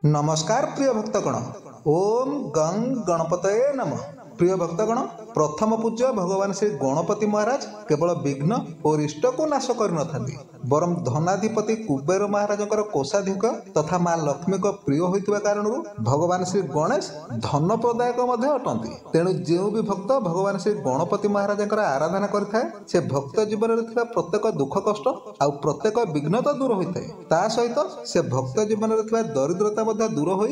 नमस्कार प्रिय भक्तगण। ओम गं गणपतये नमः। प्रिय भक्तगण, प्रथम पूज्य भगवान श्री गणपति महाराज केवल विघ्न और इष्ट को नाश कर बरम धनाधिपति कुबेर महाराज कोषाधिक तथा माँ लक्ष्मी को प्रिय होता कारण भगवान श्री गणेश धन प्रदायक अटंती। तेणु जो भी भक्त भगवान श्री गणपति महाराज आराधना करें से भक्त जीवन में प्रत्येक दुख कष्ट आउ प्रत्येक विघ्न तो दूर होता है। ता सहित से भक्त जीवन में दरिद्रता दूर हो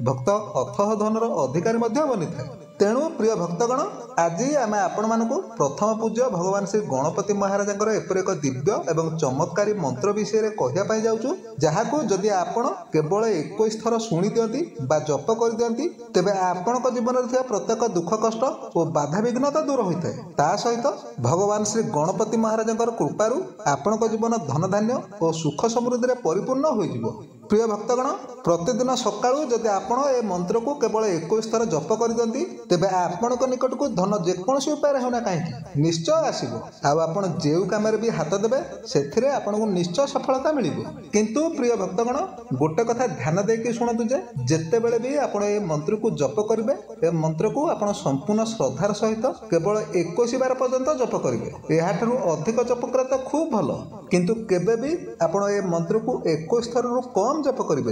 भक्त अथह धनर अधिकारी बनी था। तेणु प्रिय भक्तगण, आज आम आपण मानक प्रथम पूज्य भगवान श्री गणपति महाराज एपर एक दिव्य एवं चमत्कारी मंत्र विषय कहवाई जाऊँ, जहाँ जदि आपण केवल 21 थर शुणी दियंती बा जप कर दियंती तेबे आपण जीवन में प्रत्येक दुख कष्ट और बाधा विघ्नता दूर होता है। ता सहित भगवान श्री गणपति महाराज कृपारू आपण जीवन धन धान्य और सुख समृद्धि परिपूर्ण हो। प्रिय भक्तगण, प्रतिदिन सकाळू जदि आपण ए मंत्र को केवल 21 थर जप कर दियंती तेबे आपण निकट को धन जेकोसी उपाय होना कहीं निश्चय आसीबो। आउ आपण जेउ काम भी हाथ देबे सेथिरे आपण को निश्चय सफलता मिलिबो। किंतु प्रिय भक्तगण, गोटे कथा ध्यान देके शुणतु जे जेते बेले भी आपण ए मंत्र को जप करिवे ए मंत्र को आपण संपूर्ण श्रद्धार सहित केवल 21 बार पर्यंत जप करिवे। एहाठारु अधिक जप करा तो खूब भलो, किंतु केबे भी आपण ए मंत्र को 21 थर रु कम जप करें।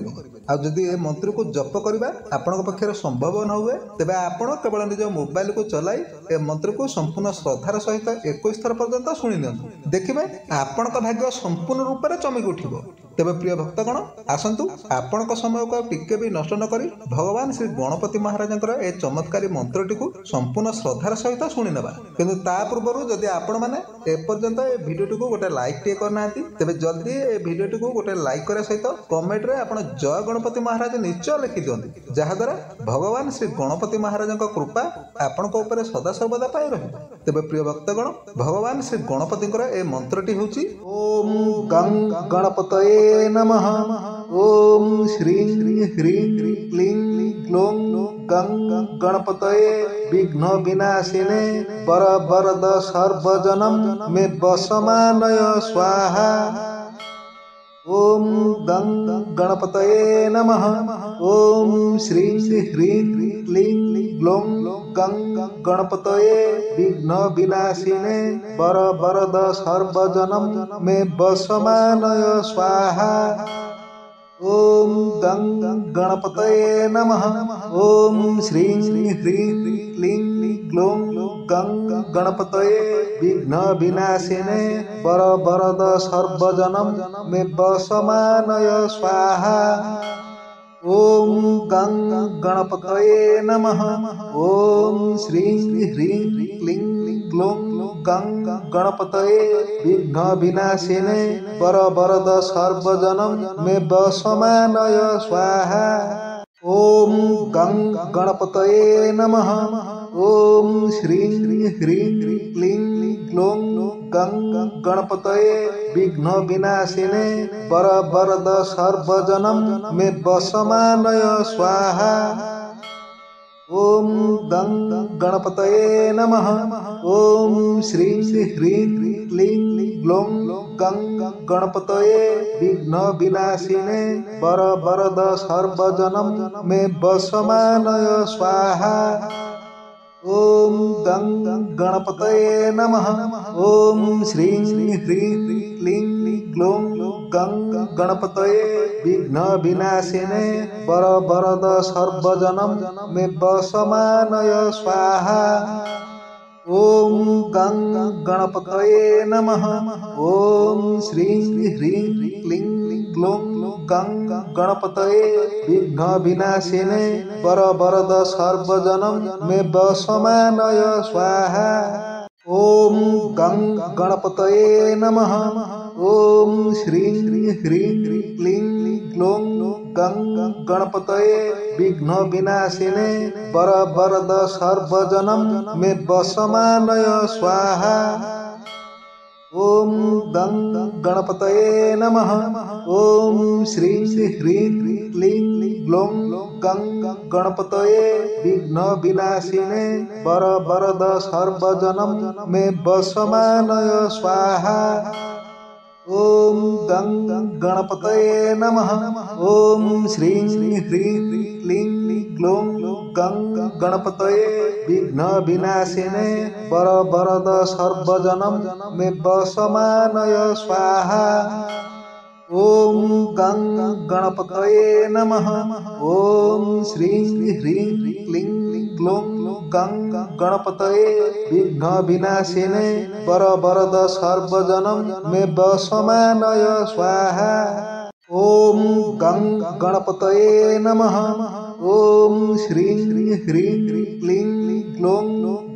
आ जदि ए मंत्र को जप करबा आपण पक्षर संभव न हुए तेबे आपण केवल निज मोबाइल को चलाई ए मंत्र को संपूर्ण श्रद्धार सहित 21 थर पर्यंत शुणी नियंतु, देखिबे आपण भाग्य संपूर्ण रूप से चमक उठिबो। तेबे प्रिय भक्तगण, आसंतु आपण समय को टिके भी नष्ट न करी भगवान श्री गणपति महाराज ए चमत्कारी मंत्रटी को संपूर्ण श्रद्धार सहित शुणी नेबा। किंतु ता पूर्व जदि आपण माने एपर्यंत ए भिडियोटी को गोटे लाइक टे करना तेबे जल्दी ए भिडियोटी को गोटे लाइक करे सहित कमेंट रे आपण जय गणपति महाराज निश्चय लिखि दियंती, जहा द्वारा भगवान श्री गणपति महाराज कृपा आपण को ऊपर सदा सर्वदा पाई रहिबो। तेबे प्रिय भक्तगण, भगवान श्री गणपति ए मंत्रटी होची ओम गं गणपतये नमः। ओम श्रीं ह्रीं क्लीं ग्लौं गं गणपतये विघ्न विनाशिने वर वरद सर्वजनम मे वसमानय स्वाहा। ओम गं गणपतये नमः। ओम श्रीं ह्रीं क्लीं ग्लौं गं गणपतये विघ्न विनाशिने वर वरद सर्वजनम मे वसमानय स्वाहा। ओम गं गणपतये नमः। ओम श्रीं ह्रीं क्लीं ग्लौं गं गणपतये विघ्न विनाशिने वर वरद सर्वजनम मे वसमानय स्वाहा। ओम गं गणपतये नमः। ओम श्रीं ह्रीं क्लीं ग्लौं गं गणपतये विघ्न विनाशिने वर वरद सर्वजनम मे वसमानय स्वाहा। ओम गं गणपतये नमः। ओम श्रीं ह्रीं क्लीं ग्लौं गं गणपतये विघ्न विनाशिने वर वरद सर्वजनम मे वसमानय स्वाहा। ओम गं गणपतये नमः। ओम श्रीं ह्रीं क्लीं ग्लौं गं गणपतये विघ्न विनाशिने वर वरद सर्वजनम मे वसमानय स्वाहा। ओम गं गणपतये नमः। ओम श्रीं ह्रीं क्लीं ग्लौं गं गणपतये विघ्न विनाशिने वर वरद सर्वजनम मे वसमानय स्वाहा। ओम गं गणपतये नमः। ओम श्रीं ह्रीं क्लीं ग्लौं गं गणपतये विघ्न विनाशिने वर वरद सर्वजनम मे वसमानय स्वाहा। ओम गं गणपतये नमः। ओम श्रीं ह्रीं क्लीं ग्लौं गं गणपतये विघ्न विनाशिने वर वरद सर्वजनम मे वसमानय स्वाहा। ओम गं गणपतये नमः। ओम श्रीं ह्रीं क्लीं ग्लौं गं गणपतये विघ्न विनाशिने वर वरद सर्वजनम मे वसमानय स्वाहा। ॐ गं गणपतये नमः। ॐ श्रीं ह्रीं क्लीं ग्लौं गं गणपतये विघ्नविनाशिने वरवरद सर्वजनं मे वशमानय स्वाहा। ॐ गं गणपतये नमः। ॐ श्रीं ह्रीं क्लीं ग्लौं गं गणपतये विघ्नविनाशिने वरवरद सर्वजनं मे वशमानय स्वाहा। ॐ गं गणपतये नमः। ॐ श्रीं ह्रीं क्लीं ग्लौं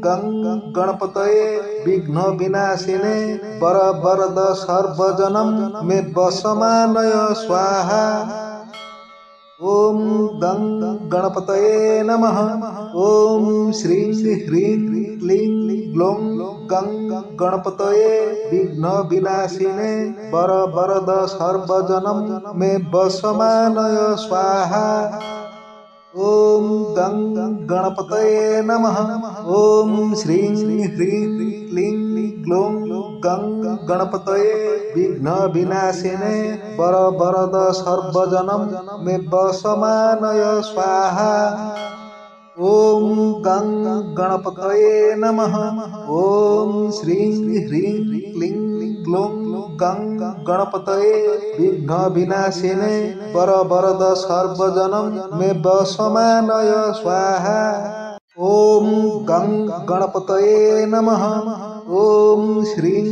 गं गणपतये विघ्नविनाशिने वरवरद सर्वजनं मे वशमानय स्वाहा। ॐ गं गणपतये नमः। ॐ श्रीं ह्रीं क्लीं ग्लौं गं गणपतये विघ्नविनाशिने वरवरद सर्वजनं मे वशमानय स्वाहा। ॐ गं गणपतये नमः। ॐ श्रीं ह्रीं क्लीं ग्लौं गं गणपतये विघ्नविनाशिने वरवरद सर्वजनं मे वशमानय स्वाहा। ॐ गं गणपतये नमः। ॐ श्रीं ह्रीं क्लीं ग्लौं गं गणपतये विघ्नविनाशिने वरवरद सर्वजनं मे वशमानय स्वाहा। ॐ गं गणपतये नमः। ॐ श्रीं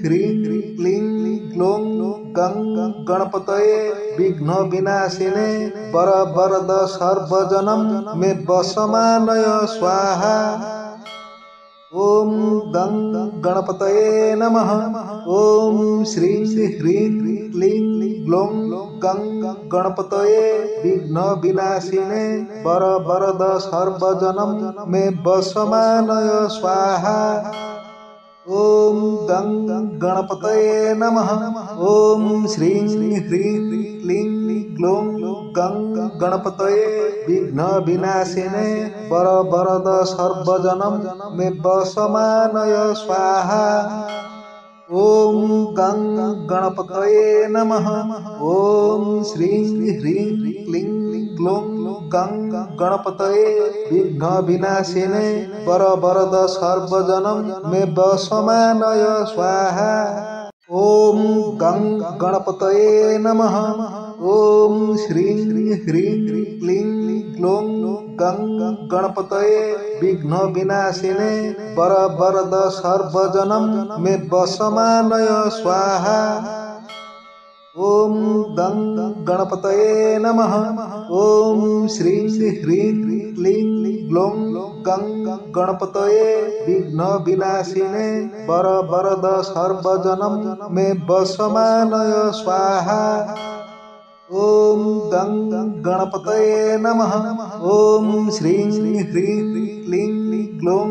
ह्रीं क्लीं ग्लौं गं गणपतये विघ्नविनाशिने वरवरद सर्वजनं मे वशमानय स्वाहा। ॐ गं गणपतये नमः। ॐ श्रीं ह्रीं क्लीं ग्लौं गं गणपतये विघ्नविनाशिने वरवरद सर्वजनं मे वशमानय स्वाहा। ॐ गं गणपतये नमः। ॐ श्रीं ह्रीं क्लीं ग्लौं गं गणपतये विघ्नविनाशिने वरवरद सर्वजनं मे वशमानय स्वाहा। ॐ गं गणपतये नमः। ॐ श्रीं ह्रीं क्लीं ग्लौं गं गणपतये विघ्नविनाशिने वरवरद सर्वजनं मे वशमानय स्वाहा। ॐ गं गणपतये नमः। ॐ श्रीं ह्रीं क्लीं ग्लौं गं गणपतये विघ्नविनाशिने वरवरद सर्वजनं मे वशमानय स्वाहा। ॐ गं गणपतये नमः। ॐ श्रीं ह्रीं क्लीं ग्लौं गं गणपतये विघ्नविनाशिने वरवरद सर्वजनं मे वशमानय स्वाहा। ॐ गं गणपतये नमः। ॐ श्रीं ह्रीं क्लीं ग्लौं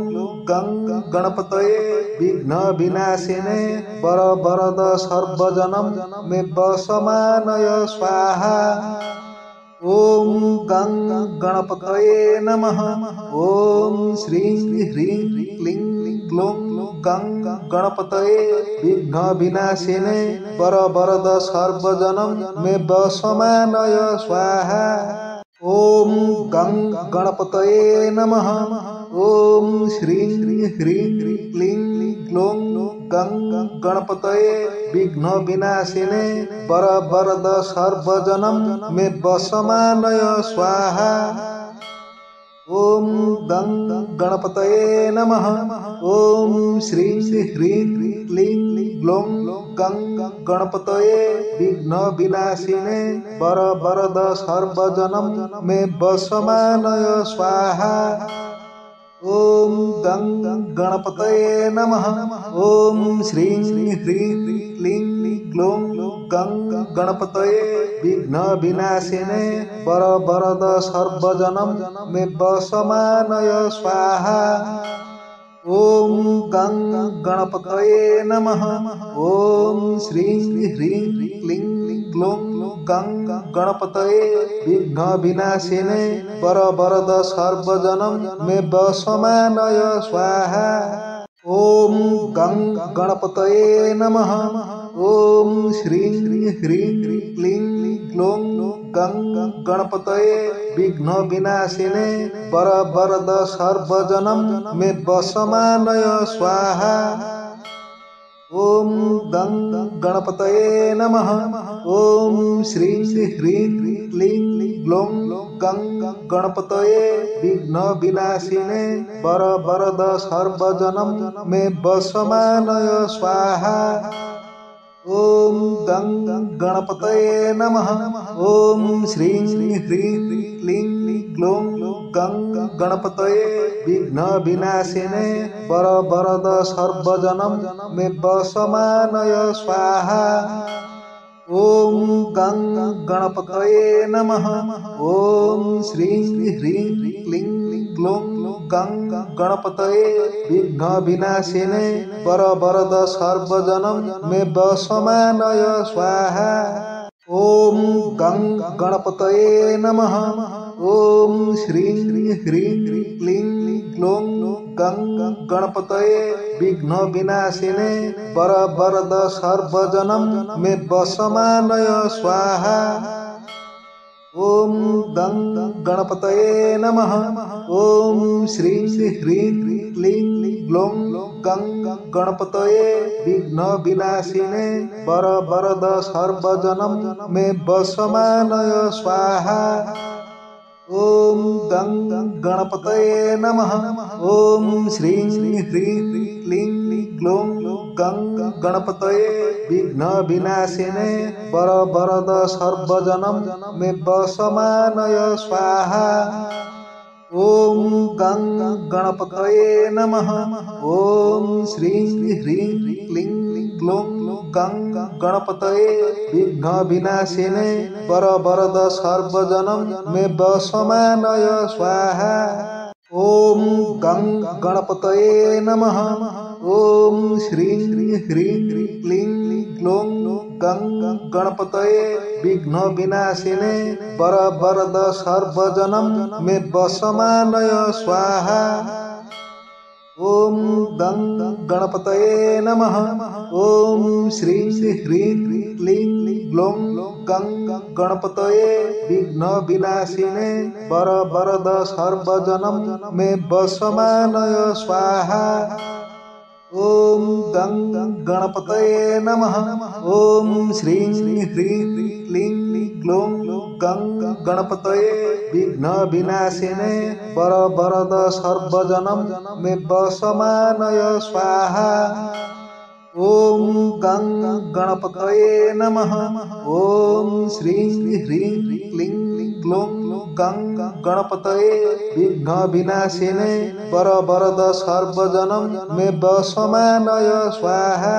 गं गणपतये विघ्नविनाशिने वरवरद सर्वजनं मे वशमानय स्वाहा। ॐ गं गणपतये नमः। ॐ श्रीं ह्रीं क्लीं ग्लौं गं गणपतये विघ्नविनाशिने वरवरद सर्वजनं मे वशमानय स्वाहा। ॐ गं गणपतये नमः। ॐ श्रीं ह्रीं क्लीं ग्लौं गं गणपतये विघ्नविनाशिने वरवरद सर्वजनं मे वशमानय स्वाहा। ॐ गं गणपतये नमः। ॐ श्रीं ह्रीं क्लीं ग्लौं गं गणपतये विघ्नविनाशिने वरवरद सर्वजनं मे वशमानय स्वाहा। ॐ गं गणपतये नमः। ॐ श्रीं ह्रीं क्लीं ग्लौं गं गणपतये विघ्नविनाशिने वरवरद सर्वजनं मे वशमानय स्वाहा। ॐ गं गणपतये नमः। ॐ श्रीं ह्रीं क्लीं ग्लौं गं गणपतये विघ्नविनाशिने वरवरद सर्वजनं मे वशमानय स्वाहा। ॐ गं गणपतये नमः। ॐ श्रीं ह्रीं क्लीं ग्लौं गं गणपतये विघ्नविनाशिने वरवरद सर्वजनं मे वशमानय स्वाहा। ॐ गं गणपतये नमः। ॐ श्रीं ह्रीं क्लीं ग्लौं गं गणपतये विघ्नविनाशिने वरवरद सर्वजनं मे वशमानय स्वाहा। ॐ गं गणपतये नमः। ॐ श्रीं ह्रीं क्लीं ग्लौं गं गणपतये विघ्नविनाशिने वरवरद सर्वजनं मे वशमानय स्वाहा। ॐ गं गणपतये नमः। ॐ श्रीं ह्रीं क्लीं ग्लौं गं गणपतये विघ्नविनाशिने वरवरद सर्वजनं मे वशमानय स्वाहा। ॐ गं गणपतये नमः। ॐ श्रीं ह्रीं क्लीं ग्लौं गं गणपतये विघ्नविनाशिने वरवरद सर्वजनं मे वशमानय स्वाहा। ॐ गं गणपतये नमः। ॐ श्रीं ह्रीं क्लीं ग्लौं गं गणपतये विघ्नविनाशिने वरवरद सर्वजनं मे वशमानय स्वाहा। ॐ गं गणपतये नमः। ॐ श्रीं ह्रीं क्लीं ग्लौं गं गणपतये विघ्नविनाशिने वरवरद सर्वजनं मे वशमानय स्वाहा। ॐ गं गणपतये नमः। ॐ श्रीं ह्रीं क्लीं ग्लौं गं गणपतये विघ्नविनाशिने वरवरद सर्वजनं मे वशमानय स्वाहा। ॐ गं गणपतये नमः। ॐ श्रीं ह्रीं क्लीं ग्लौं गं गणपतये विघ्नविनाशिने वरवरद सर्वजनं मे वशमानय स्वाहा। ॐ गं गणपतये नमः। ॐ श्रीं ह्रीं क्लीं ग्लौं गं गणपतये विघ्नविनाशिने वरवरद सर्वजनं मे वशमानय स्वाहा। ॐ गं गणपतये नमः। ॐ श्रीं ह्रीं क्लीं ग्लौं गं गणपतये विघ्नविनाशिने वरवरद सर्वजनं मे वशमानय स्वाहा। ॐ गं गणपतये नमः। ॐ श्रीं ह्रीं क्लीं ग्लौं गं गणपतये विघ्नविनाशिने वरवरद सर्वजनं मे वशमानय स्वाहा।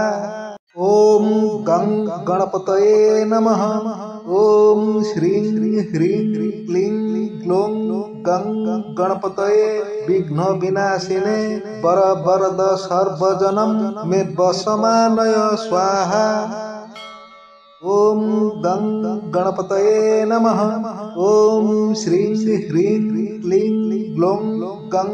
ॐ गं गणपतये नमः। ॐ श्रीं ह्रीं क्लीं ग्लौं गं गणपतये विघ्नविनाशिने वरवरद सर्वजनं मे वशमानय स्वाहा। ॐ गं गणपतये नमः। ॐ श्रीं ह्रीं क्लीं ग्लौं गं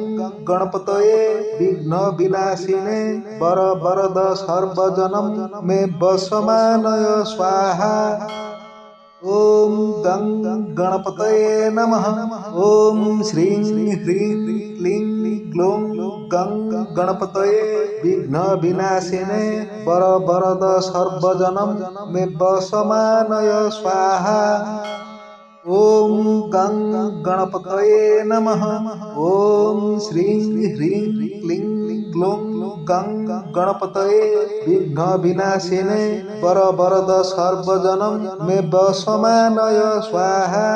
गणपतये विघ्नविनाशिने वरवरद सर्वजनं मे वशमानय स्वाहा। ॐ गं गणपतये नमः। ॐ श्रीं ह्रीं क्लीं ग्लौं गं गणपतये विघ्नविनाशिने वरवरद सर्वजनं मे वशमानय स्वाहा। ॐ गं गणपतये नमः। ॐ श्रीं ह्रीं क्लीं ग्लौं गं गणपतये विघ्नविनाशिने वरवरद सर्वजनं मे वशमानय स्वाहा।